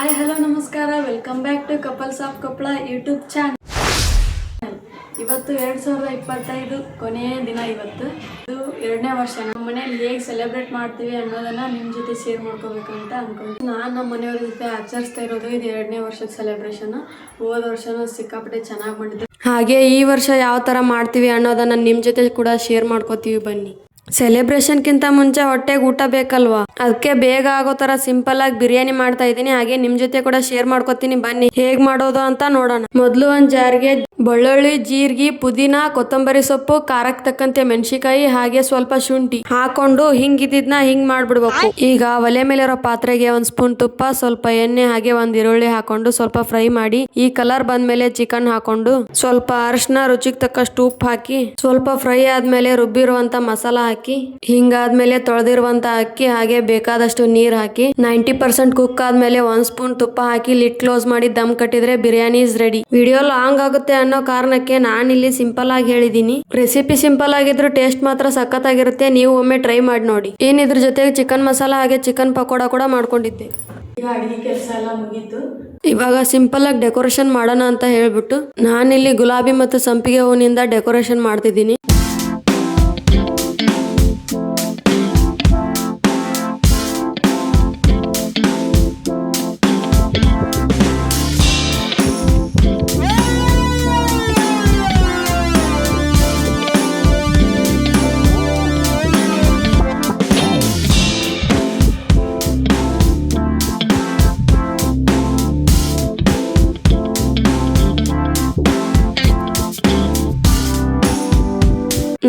Hi hello ನಮಸ್ಕಾರ, welcome back to couples of Koppal YouTube channel. ಇವತ್ತು 2025 ಕೊನೆಯ ದಿನ. ಇವತ್ತು ಇದು 2ನೇ ವರ್ಷ. ನಮ್ಮ ಮನೆಯಲ್ಲಿ ಹೇಗೆ ಸೆಲೆಬ್ರೇಟ್ ಮಾಡ್ತೀವಿ ಅನ್ನೋದನ್ನ ನಿಮ್ಮ ಜೊತೆ ಶೇರ್ ಮಾಡ್ಕೋಬೇಕಂತ ಅನ್ಕೊಂಡ್ತೀನಿ. ನಾನು ನಮ್ಮ ಮನೆಯವ್ರ ಜೊತೆ ಆಚರಿಸ್ತಾ ಇರೋದು ಇದು 2ನೇ ವರ್ಷದ ಸೆಲೆಬ್ರೇಷನ್. ಹೋದ ವರ್ಷನೂ ಸಿಕ್ಕಾಪಟ್ಟೆ ಚೆನ್ನಾಗಿ ಮಾಡಿದ್ವಿ. ಹಾಗೆ ಈ ವರ್ಷ ಯಾವ ಥರ ಮಾಡ್ತೀವಿ ಅನ್ನೋದನ್ನ ನಿಮ್ಮ ಜೊತೆ ಕೂಡ ಶೇರ್ ಮಾಡ್ಕೋತೀವಿ. ಬನ್ನಿ. ಸೆಲೆಬ್ರೇಷನ್ಗಿಂತ ಮುಂಚೆ ಹೊಟ್ಟೆಗೆ ಊಟ ಬೇಕಲ್ವಾ, ಅದಕ್ಕೆ ಬೇಗ ಆಗೋ ತರ ಸಿಂಪಲ್ ಆಗಿ ಬಿರಿಯಾನಿ ಮಾಡ್ತಾ ಇದ್ದೀನಿ. ಹಾಗೆ ನಿಮ್ ಜೊತೆ ಕೂಡ ಶೇರ್ ಮಾಡ್ಕೊತೀನಿ. ಬನ್ನಿ ಹೇಗ್ ಮಾಡೋದು ಅಂತ ನೋಡೋಣ. ಮೊದಲು ಒಂದ್ ಜಾರ್ಗೆ ಬೆಳ್ಳುಳ್ಳಿ, ಜೀರಿಗೆ, ಪುದೀನ, ಕೊತ್ತಂಬರಿ ಸೊಪ್ಪು, ಖಾರಕ್ಕೆ ತಕ್ಕಂತೆ ಮೆಣಸಿಕಾಯಿ, ಹಾಗೆ ಸ್ವಲ್ಪ ಶುಂಠಿ ಹಾಕೊಂಡು ಹಿಂಗಿದ್ನ ಹಿಂಗ್ ಮಾಡ್ಬಿಡ್ಬೇಕು. ಈಗ ಒಲೆ ಮೇಲಿರೋ ಪಾತ್ರೆಗೆ 1 ಸ್ಪೂನ್ ತುಪ್ಪ, ಸ್ವಲ್ಪ ಎಣ್ಣೆ, ಹಾಗೆ 1 ಈರುಳ್ಳಿ ಹಾಕೊಂಡು ಸ್ವಲ್ಪ ಫ್ರೈ ಮಾಡಿ ಈ ಕಲರ್ ಬಂದ್ಮೇಲೆ ಚಿಕನ್ ಹಾಕೊಂಡು ಸ್ವಲ್ಪ ಅರಿಶಿನ, ರುಚಿಗೆ ತಕ್ಕಷ್ಟು ಉಪ್ಪು ಹಾಕಿ ಸ್ವಲ್ಪ ಫ್ರೈ ಆದ್ಮೇಲೆ ರುಬ್ಬಿರುವಂತ ಮಸಾಲ ಹಾಕಿ, ಹಿಂಗಾದ್ಮೇಲೆ ತೊಳೆದಿರುವಂತ ಅಕ್ಕಿ, ಹಾಗೆ ಬೇಕಾದಷ್ಟು ನೀರ್ ಹಾಕಿ 90% ಕುಕ್ ಆದ್ಮೇಲೆ 1 ಸ್ಪೂನ್ ತುಪ್ಪ ಹಾಕಿ ಲಿಡ್ ಕ್ಲೋಸ್ ಮಾಡಿ ದಮ್ ಕಟ್ಟಿದ್ರೆ biryani is ready. Video long ಆಗುತ್ತೆ ಅನ್ನೋ ಕಾರಣಕ್ಕೆ ನಾನಿಲ್ಲಿ ಸಿಂಪಲ್ ಆಗಿ ಹೇಳಿದೀನಿ. ರೆಸಿಪಿ ಸಿಂಪಲ್ ಆಗಿದ್ರು ಟೇಸ್ಟ್ ಮಾತ್ರ ಸಖತ್ತಾಗಿರುತ್ತೆ. ನೀವು ಒಮ್ಮೆ ಟ್ರೈ ಮಾಡಿ ನೋಡಿ. ಇದ್ರ ಜೊತೆಗೆ ಚಿಕನ್ ಮಸಾಲ ಹಾಗೆ ಚಿಕನ್ ಪಕೋಡ ಕೂಡ ಮಾಡ್ಕೊಂಡಿದ್ದೆ. ಈಗ ಅಡಿಗೆ ಕೆಲಸ ಎಲ್ಲ ಮುಗೀತು. ಇವಾಗ ಸಿಂಪಲ್ ಆಗಿ ಡೆಕೋರೇಷನ್ ಮಾಡೋಣ ಅಂತ ಹೇಳ್ಬಿಟ್ಟು ನಾನಿಲ್ಲಿ ಗುಲಾಬಿ ಮತ್ತು ಸಂಪಿಗೆ ಹೂವಿನಿಂದ ಡೆಕೋರೇಷನ್ ಮಾಡ್ತಿದ್ದೀನಿ.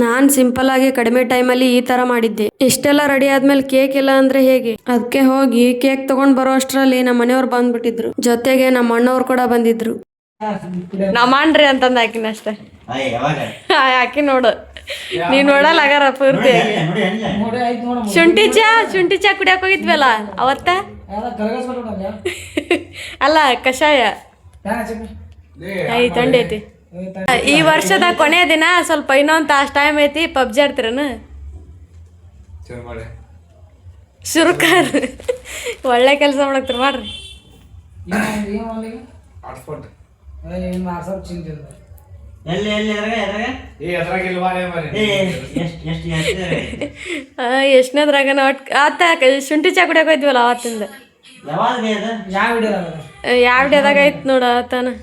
ನಾನ್ ಸಿಂಪಲ್ ಆಗಿ ಕಡಿಮೆ ಟೈಮಲ್ಲಿ ಈ ತರ ಮಾಡಿದ್ದೆ. ಇಷ್ಟೆಲ್ಲ ರೆಡಿ ಆದ್ಮೇಲೆ ಕೇಕ್ ಇಲ್ಲ ಅಂದ್ರೆ ಹೇಗೆ, ಅದಕ್ಕೆ ಹೋಗಿ ಕೇಕ್ ತಗೊಂಡ್ ಬರೋ ಅಷ್ಟ್ರಲ್ಲಿ ನಮ್ಮ ಮನೆಯವ್ರು ಬಂದ್ಬಿಟ್ಟಿದ್ರು. ಜೊತೆಗೆ ನಮ್ಮ ಅಣ್ಣವ್ರು ಕೂಡ ಬಂದಿದ್ರು. ನಮ್ಮಣ್ರಿ ಅಂತಂದ ಹಾಕಿನ ಅಷ್ಟೇ. ಹಾಕಿ ನೋಡು, ನೀವ್ ನೋಡಲ್ಲ ಆಗಾರ ಪೂರ್ತಿ. ಶುಂಠಿ ಚಾ ಕುಡಿಯಕ್ ಹೋಗಿದ್ವಲ್ಲ ಅವತ್ತ. ಅಲ್ಲ ಕಷಾಯ ತಂಡಿ ಐತಿ. ಈ ವರ್ಷದ ಕೊನೆಯ ದಿನ, ಸ್ವಲ್ಪ ಇನ್ನೊಂದು ತಾಸು ಟೈಮ್ ಐತಿ. ಪಬ್ಜಿ ಆಡ್ತಿರನು? ಶುರುಕಾರ್ ಒಳ್ಳೆ ಕೆಲಸ ಮಾಡಕ್ತಿರ ಮಾಡ್ರಿ. ಎಷ್ಟನೇದ್ರಾಗ ಆತ ಶುಂಠಿ ಚಾ ಕುಡಿಯಕ್ ಹೋಯ್ದ್ವಲ್ಲ ಅವತ್ತಿಂದ. ಯಾವ ವಿಡಿಯೋದಾಗ ಐತ್ ನೋಡ ಆತನ.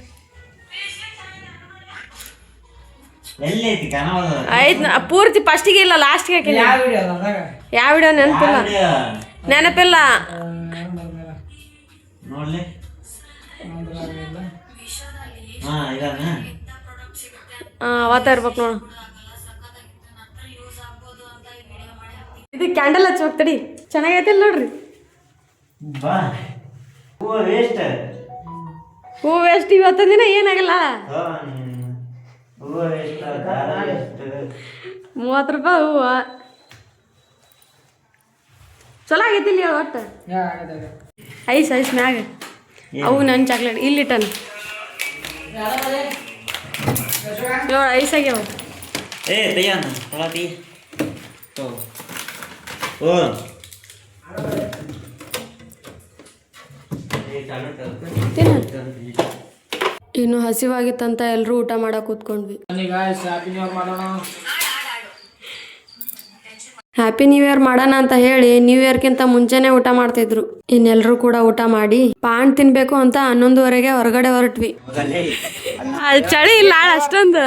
ಆಯ್ತು ಪೂರ್ತಿ ಫಸ್ಟಿಗೆ ಇಲ್ಲ, ಲಾಸ್ಟ್ಗೆ ಹಾಕಿಲ್ಲ. ಯಾವ ವಿಡಿಯೋ ನೆನಪಿಲ್ಲ. ಅವತ್ತ ಇರ್ಬೇಕು ನೋಡು. ಇದು ಕ್ಯಾಂಡಲ್ ಹಚ್ಬೇಕು ತಡಿ, ಚೆನ್ನಾಗೈತಿಲ್ಲ ನೋಡ್ರಿ. ಹೂ ವೇಸ್ಟ್. ಇವತ್ತ ದಿನ ಏನಾಗಲ್ಲ. 30 ರೂಪಾಯಿ ಹೂವ. ಚಲೋ ಆಗೈತಿಲ್ಲ ಒಟ್ಟು. ಐಸ್ ಮ್ಯಾಗ ಅವು ನನ್ನ ಚಾಕ್ಲೇಟ್ ಇಲ್ಲಿಟ್ಟನ ನೋಡ. ಐಸ್ ಆಗ್ಯಾವ. ಇನ್ನು ಹಸಿವಾಗಿತ್ತಂತ ಎಲ್ಲರೂ ಊಟ ಮಾಡಕ್ ಕೂತ್ಕೊಂಡ್ವಿ. ಹ್ಯಾಪಿ ನ್ಯೂ ಇಯರ್ ಮಾಡೋಣ ಅಂತ ಹೇಳಿ ನ್ಯೂ ಇಯರ್ಗಿಂತ ಮುಂಚೆನೆ ಊಟ ಮಾಡ್ತಿದ್ರು. ಇನ್ನೆಲ್ಲರೂ ಕೂಡ ಊಟ ಮಾಡಿ ಪಾನ್ ತಿನ್ಬೇಕು ಅಂತ 11:30ಗೆ ಹೊರಗಡೆ ಹೊರಟ್ವಿ. ಚಳಿ ಇಲ್ಲ ಅಷ್ಟೊಂದು.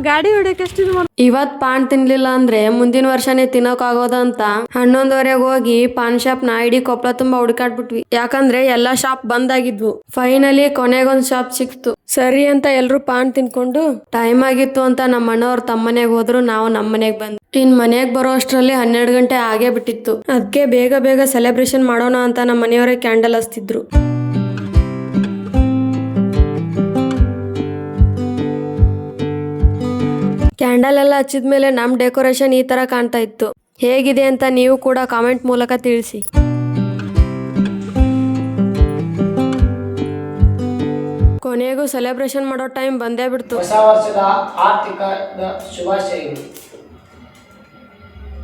ಗಾಡಿ ಹೊಡ್ಯಕ್ಕೆ ಎಷ್ಟು. ಇವತ್ ಪಾನ್ ತಿನ್ಲಿಲ್ಲ ಅಂದ್ರೆ ಮುಂದಿನ ವರ್ಷನೇ ತಿನ್ನೋಕಾಗೋದಂತ 11:30ಗೆ ಹೋಗಿ ಪಾನ್ ಶಾಪ್ ನ ಇಡೀ ಕೊಪ್ಪಳ ತುಂಬಾ ಹುಡುಕಾಡ್ಬಿಟ್ವಿ. ಯಾಕಂದ್ರೆ ಎಲ್ಲಾ ಶಾಪ್ ಬಂದ್ ಆಗಿದ್ವು. ಫೈನಲಿ ಕೊನೆಗೊಂದ್ ಶಾಪ್ ಸಿಕ್ತು. ಸರಿ ಅಂತ ಎಲ್ರು ಪಾನ್ ತಿನ್ಕೊಂಡು ಟೈಮ್ ಆಗಿತ್ತು ಅಂತ ನಮ್ಮ ಅಣ್ಣವ್ರು ತಮ್ಮ ಮನೆಗೆ ಹೋದ್ರು. ನಾವು ನಮ್ಮ ಮನೆಗ್ ಬಂದ್ವಿ. ಇನ್ ಮನೆಗ್ ಬರೋ ಅಷ್ಟ್ರಲ್ಲಿ 12 ಗಂಟೆ ಆಗೇ ಬಿಟ್ಟಿತ್ತು. ಅದಕ್ಕೆ ಬೇಗ ಸೆಲೆಬ್ರೇಷನ್ ಮಾಡೋಣ ಅಂತ ನಮ್ಮ ಮನೆಯವರೇ ಕ್ಯಾಂಡಲ್ ಹಚ್ತಿದ್ರು. ಕ್ಯಾಂಡಲ್ ಎಲ್ಲ ಹಚ್ಚಿದ್ಮೇಲೆ ನಮ್ ಡೆಕೋರೇಷನ್ ಈ ತರ ಕಾಣ್ತಾ ಇತ್ತು. ಹೇಗಿದೆ ಅಂತ ನೀವು ಕೂಡ ಕಾಮೆಂಟ್ ಮೂಲಕ ತಿಳಿಸಿ. ಕೊನೆಗೂ ಸೆಲೆಬ್ರೇಷನ್ ಮಾಡೋ ಟೈಮ್ ಬಂದೇ ಬಿಡ್ತು. ಹೊಸ ವರ್ಷದ ಆರ್ಥಿಕ ಶುಭಾಶಯಗಳು.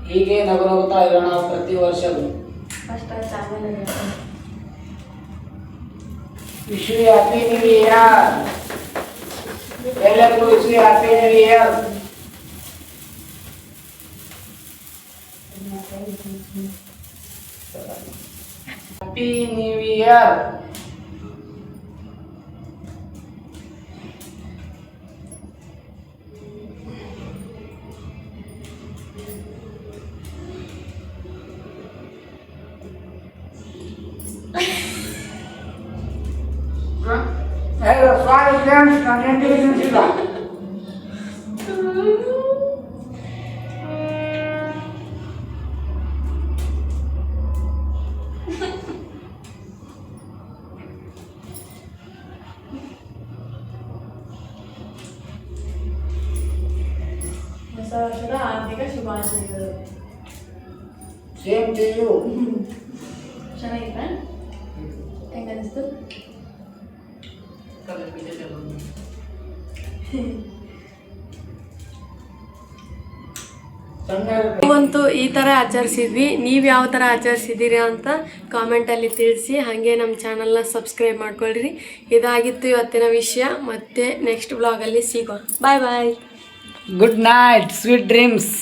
ಹೀಗೆ ನಗು ನಗುತ್ತಾ ಇರೋಣ ಪ್ರತಿ ವರ್ಷವೂ. First channel wish you happy new year. ಎಲ್ಲರಿಗೂ wish you happy new year. Happy new year. Sorry friends, ನನ್ನ ಇಂಟೆಲಿಜೆನ್ಸ್ ಇಲ್ಲ. ಹೊಸ ವರ್ಷದ ಆರ್ಥಿಕ ಶುಭಾಶಯಗಳು. Same to you. ಚೆನ್ನಾಗಿತ್ತ? ಹೆಂಗನಿಸ್ತು? ನಾವಂತೂ ಈ ಥರ ಆಚರಿಸಿದ್ವಿ. ನೀವು ಯಾವ ಥರ ಆಚರಿಸಿದ್ದೀರಿ ಅಂತ ಕಾಮೆಂಟಲ್ಲಿ ತಿಳಿಸಿ. ಹಾಗೆ ನಮ್ಮ ಚಾನಲ್ನ ಸಬ್ಸ್ಕ್ರೈಬ್ ಮಾಡ್ಕೊಳ್ರಿ. ಇದಾಗಿತ್ತು ಇವತ್ತಿನ ವಿಷಯ. ಮತ್ತೆ ನೆಕ್ಸ್ಟ್ ಬ್ಲಾಗಲ್ಲಿ ಸಿಗೋಣ. Bye bye. Good night, sweet dreams.